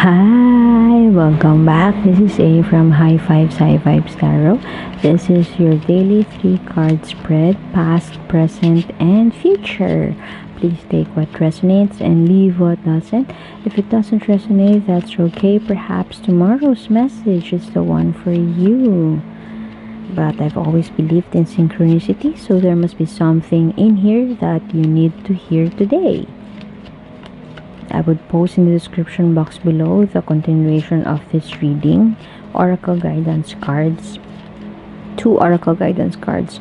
Hi, welcome back. This is A from High Fives Tarot. This is your daily 3 card spread, past, present, and future. Please take what resonates and leave what doesn't. If it doesn't resonate, that's okay. Perhaps tomorrow's message is the one for you. But I've always believed in synchronicity, so there must be something in here that you need to hear today. I would post in the description box below the continuation of this reading, oracle guidance cards, 2 oracle guidance cards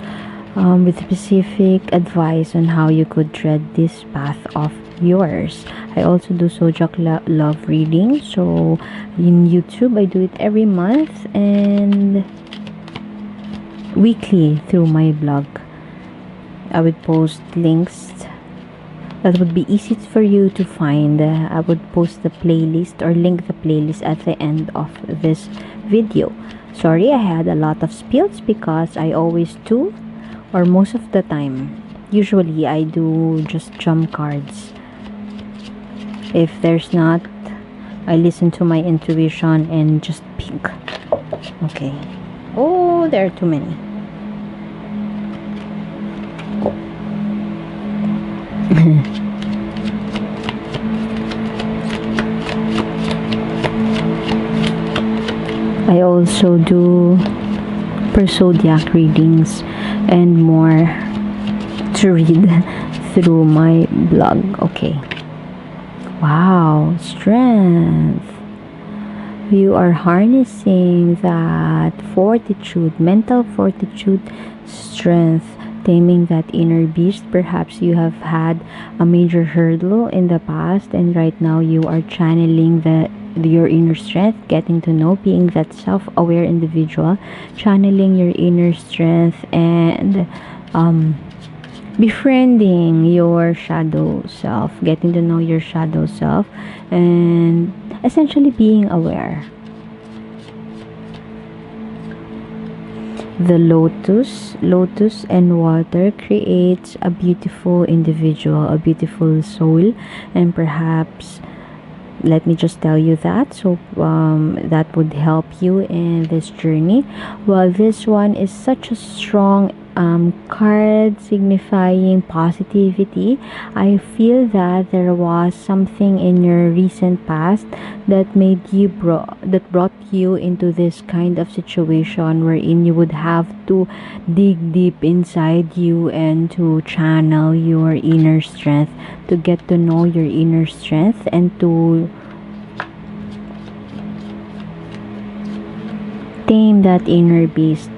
with specific advice on how you could tread this path of yours. I also do zodiac love reading, so in YouTube I do it every month and weekly through my blog. I would post links that would be easy for you to find. I would post the playlist or link the playlist at the end of this video. Sorry, I had a lot of spills because I always do, or most of the time, usually I do just jump cards. If there's not, I listen to my intuition and just pick. Okay. Oh, there are too many. I also do per zodiac readings and more to read through my blog. Okay. Wow, strength. You are harnessing that fortitude, mental fortitude, strength, taming that inner beast. Perhaps you have had a major hurdle in the past and right now you are channeling your inner strength, getting to know, being that self-aware individual, channeling your inner strength and befriending your shadow self, getting to know your shadow self, and essentially being aware. The lotus and water creates a beautiful individual, a beautiful soul, and perhaps let me just tell you that, so that would help you in this journey. Well, this one is such a strong card signifying positivity. I feel that there was something in your recent past that brought you into this kind of situation wherein you would have to dig deep inside you and to channel your inner strength, to get to know your inner strength and to tame that inner beast.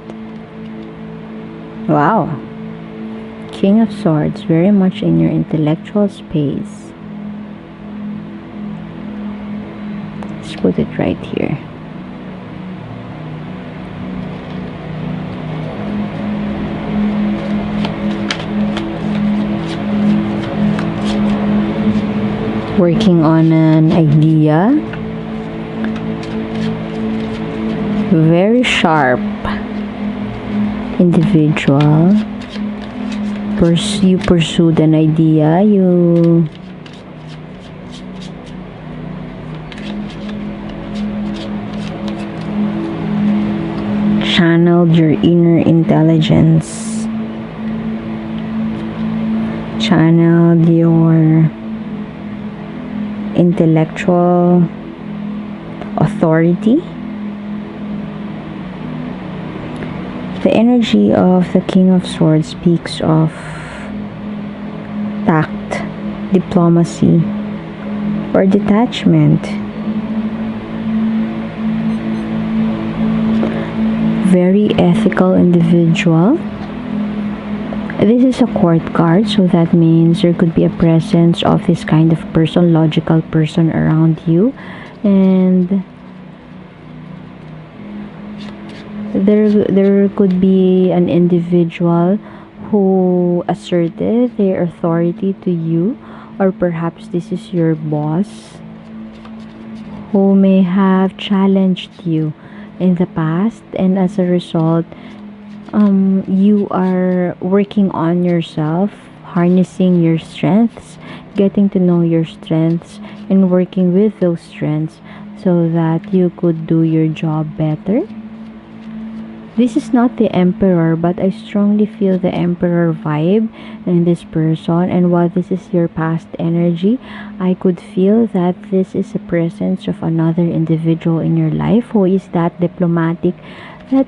Wow. King of Swords, very much in your intellectual space. Let's put it right here. Working on an idea. Very sharp individual. You pursued an idea, you channeled your inner intelligence, channeled your intellectual authority. The energy of the King of Swords speaks of tact, diplomacy, or detachment. Very ethical individual. This is a court card, so that means there could be a presence of this kind of person, logical person around you, and there could be an individual who asserted their authority to you, or perhaps this is your boss who may have challenged you in the past, and as a result you are working on yourself, harnessing your strengths, getting to know your strengths and working with those strengths. so that you could do your job better. This is not the emperor, but I strongly feel the emperor vibe in this person. And while this is your past energy, I could feel that this is a presence of another individual in your life who is that diplomatic, that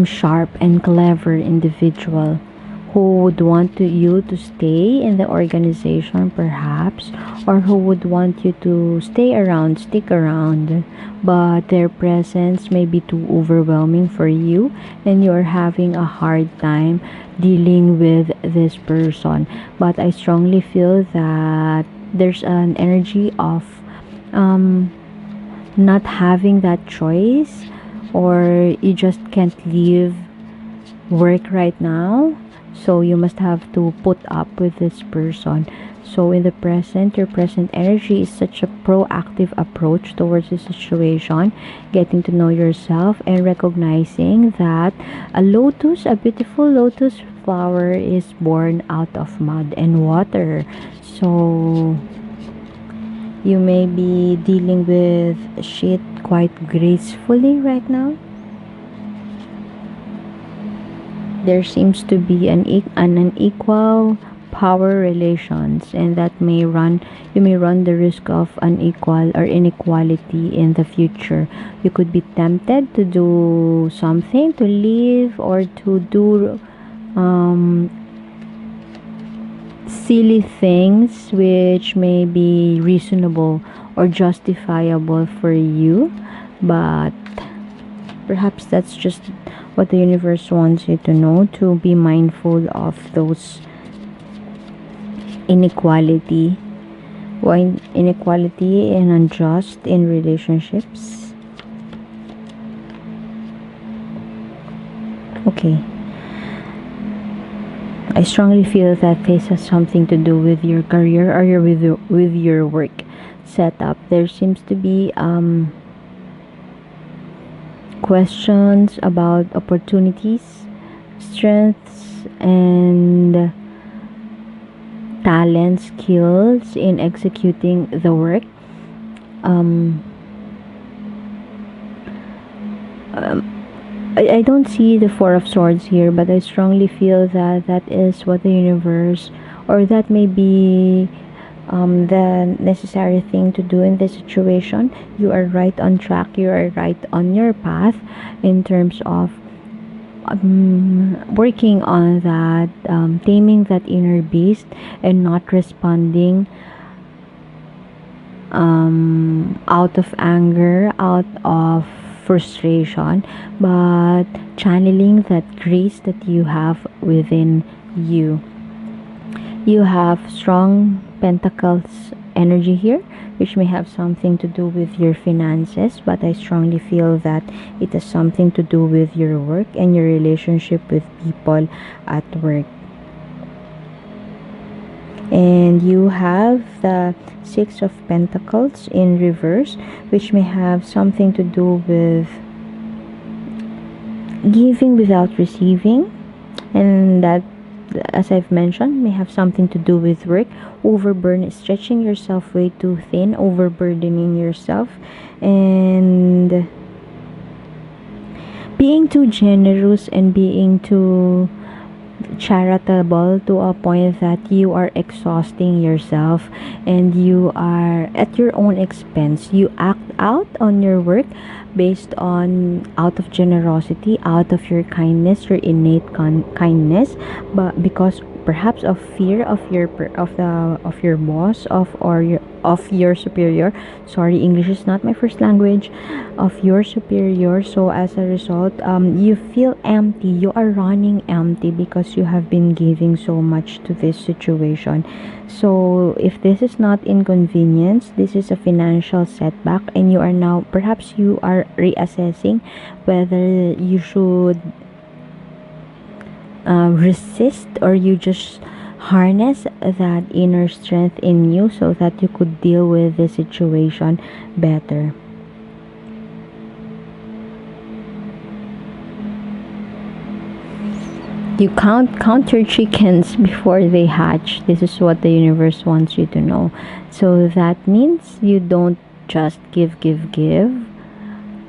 sharp and clever individual who would want you to stay in the organization, perhaps, or who would want you to stay around, stick around, but their presence may be too overwhelming for you and you're having a hard time dealing with this person. But I strongly feel that there's an energy of um, not having that choice, or you just can't leave work right now, so you must have to put up with this person. So in the present, your present energy is such a proactive approach towards the situation, getting to know yourself and recognizing that a beautiful lotus flower is born out of mud and water. So you may be dealing with shit quite gracefully right now. There seems to be an unequal power relations, and that may run you may run the risk of unequal or inequality in the future. You could be tempted to do something, to leave, or to do um, silly things which may be reasonable or justifiable for you, but perhaps that's just what the universe wants you to know, to be mindful of those inequality, why inequality and unjust in relationships. Okay, I strongly feel that this has something to do with your career or with your work setup. There seems to be questions about opportunities, strengths, and talent, skills in executing the work. Um, I don't see the Four of Swords here, but I strongly feel that that is what the universe, or that may be the necessary thing to do in this situation. You are right on track, you are right on your path in terms of working on that, taming that inner beast and not responding out of anger, out of frustration, but channeling that grace that you have within you. You have strong pentacles energy here, which may have something to do with your finances, but I strongly feel that it has something to do with your work and your relationship with people at work. And you have the Six of Pentacles in reverse, which may have something to do with giving without receiving, and that, as I've mentioned, may have something to do with work. Stretching yourself way too thin, overburdening yourself, and being too generous and being too charitable to a point that you are exhausting yourself and you are at your own expense. You act out on your work based on out of generosity, out of your kindness, your innate kindness, but because perhaps of fear of your boss, of your superior. Sorry, English is not my first language. Of your superior. So as a result, you feel empty. You are running empty because you have been giving so much to this situation. So if this is not inconvenience, this is a financial setback, and you are now, perhaps you are reassessing whether you should resist, or you just harness that inner strength in you so that you could deal with the situation better. You count your chickens before they hatch. This is what the universe wants you to know. So that means you don't just give,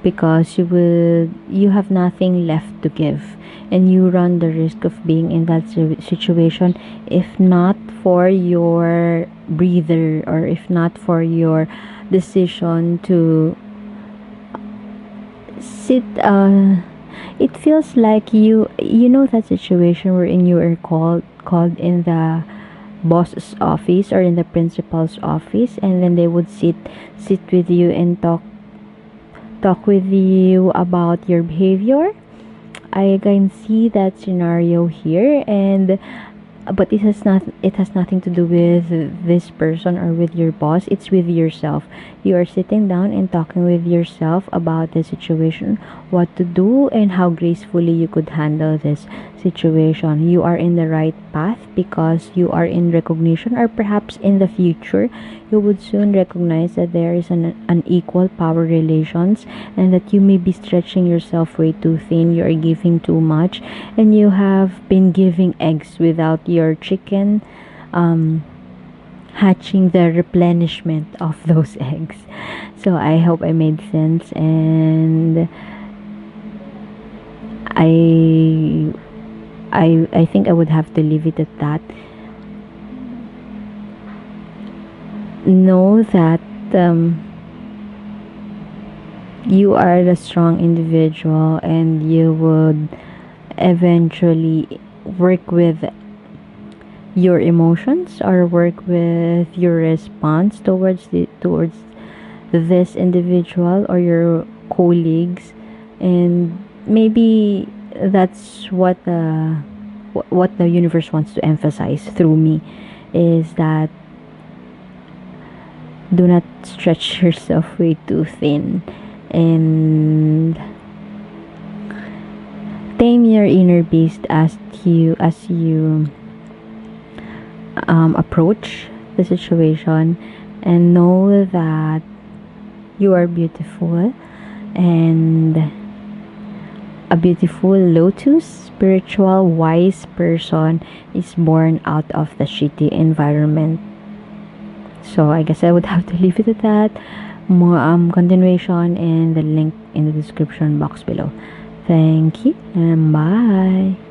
because you have nothing left to give, and you run the risk of being in that situation if not for your breather, or if not for your decision to sit. It feels like you know that situation wherein you are called in the boss's office or in the principal's office, and then they would sit with you and talk with you about your behavior. I can see that scenario here, and but it has nothing to do with this person or with your boss. It's with yourself. You are sitting down and talking with yourself about the situation, what to do, and how gracefully you could handle this situation. You are in the right path because you are in recognition, or perhaps in the future you would soon recognize that there is an unequal power relations, and that you may be stretching yourself way too thin. You are giving too much, and you have been giving eggs without your chicken hatching the replenishment of those eggs. So I hope I made sense, and I think I would have to leave it at that. Know that you are a strong individual, and you would eventually work with your emotions, or work with your response towards this individual or your colleagues. And maybe that's what the universe wants to emphasize through me, is that do not stretch yourself way too thin, and tame your inner beast as you approach the situation, and know that you are beautiful, and a beautiful lotus, spiritual, wise person is born out of the shitty environment. So I guess I would have to leave it at that. More continuation in the link in the description box below. Thank you, and bye.